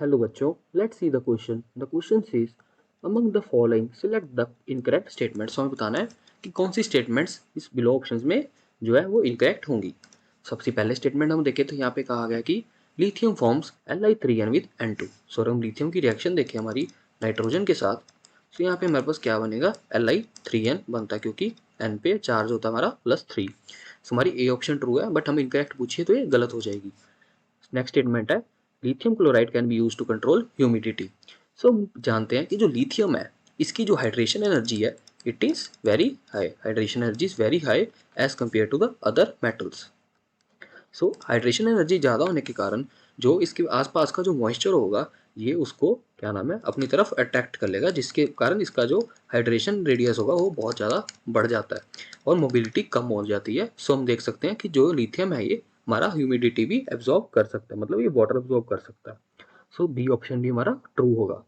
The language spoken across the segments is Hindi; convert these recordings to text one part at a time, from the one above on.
Hello बच्चों, let's see the question. The question says among the following select the incorrect statements. हमें बताना है कि कौन सी statements इस below options में जो है वो incorrect होंगी. सबसे पहले statement हम देखें तो यहाँ पे कहा गया कि lithium forms Li3n with N2. सो हम lithium की reaction देखें हमारी नाइट्रोजन के साथ, तो यहाँ पे हमारे पास क्या बनेगा Li3n बनता है क्योंकि N पे चार्ज होता है हमारा +3. सो हमारी A ऑप्शन ट्रू है, बट हम इनकरेक्ट पूछिए तो ये गलत हो जाएगी. नेक्स्ट स्टेटमेंट है lithium chloride can be use to control humidity. So हम जानते हैं कि जो लिथियम है इसकी जो हाइड्रेशन एनर्जी है it is very high. Hydration energy is very high as compare to the other metals. So hydration energy ज़्यादा होने के कारण जो इसके आसपास का जो मॉइस्चर होगा ये उसको क्या नाम है अपनी तरफ अट्रैक्ट कर लेगा, जिसके कारण इसका जो हाइड्रेशन रेडियस होगा वो बहुत ज़्यादा बढ़ जाता है और मोबिलिटी कम हो जाती है. सो हम देख सकते हैं कि जो लिथियम है ये हमारा ह्यूमिडिटी भी एब्जॉर्ब कर सकता है, मतलब ये वाटर एब्जॉर्ब कर सकता है. सो बी ऑप्शन भी हमारा ट्रू होगा.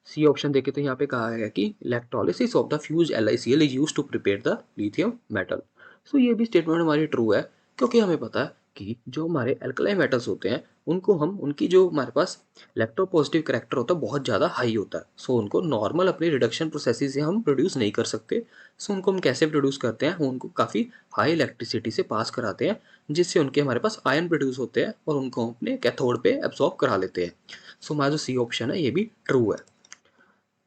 सी ऑप्शन देखें तो यहाँ पे कहा है कि electrolysis of the fuse LiCl is use to prepare the lithium metal. So ये भी स्टेटमेंट हमारी ट्रू है क्योंकि हमें पता है कि जो हमारे एल्कलाइन मेटल्स होते हैं उनको हम उनकी जो हमारे पास इलेक्ट्रोपॉजिटिव करैक्टर होता है बहुत ज़्यादा हाई होता है. सो उनको नॉर्मल अपनी रिडक्शन प्रोसेस से हम प्रोड्यूस नहीं कर सकते. सो उनको हम कैसे प्रोड्यूस करते हैं, उनको काफ़ी हाई इलेक्ट्रिसिटी से पास कराते हैं जिससे उनके हमारे पास आयन प्रोड्यूस होते हैं और उनको अपने कैथोड पे एब्जॉर्ब करा लेते हैं. सो हमारा जो सी ऑप्शन है ये भी ट्रू है.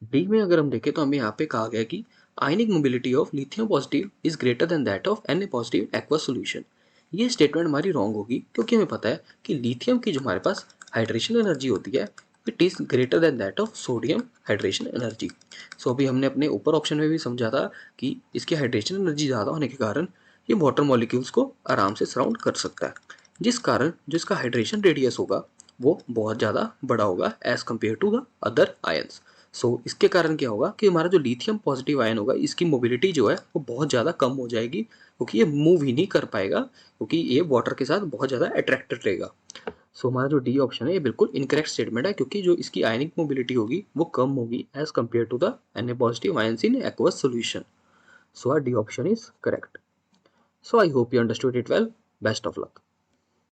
डी में अगर हम देखें तो हमें यहाँ पे कहा गया कि ionic mobility of lithium positive is greater than that of Na positive aqueous solution. ये स्टेटमेंट हमारी रॉन्ग होगी क्योंकि हमें पता है कि लिथियम की जो हमारे पास हाइड्रेशन एनर्जी होती है it is greater than that of sodium hydration energy. So अभी हमने अपने ऊपर ऑप्शन में भी समझा था कि इसकी हाइड्रेशन एनर्जी ज़्यादा होने के कारण ये वाटर मॉलिक्यूल्स को आराम से सराउंड कर सकता है, जिस कारण जो इसका हाइड्रेशन रेडियस होगा वो बहुत ज़्यादा बड़ा होगा as compare to the other ions. So इसके कारण क्या होगा कि हमारा जो लिथियम पॉजिटिव आयन होगा इसकी मोबिलिटी जो है वो बहुत ज़्यादा कम हो जाएगी क्योंकि ये मूव ही नहीं कर पाएगा क्योंकि ये वाटर के साथ बहुत ज़्यादा अट्रैक्टेड रहेगा. सो हमारा जो डी ऑप्शन है ये बिल्कुल इनकरेक्ट स्टेटमेंट है क्योंकि जो इसकी आयनिक मोबिलिटी होगी वो कम होगी as compare to the Na positive ions in aqueous solution. So our D option is correct. So I hope you understood it well. Best of luck.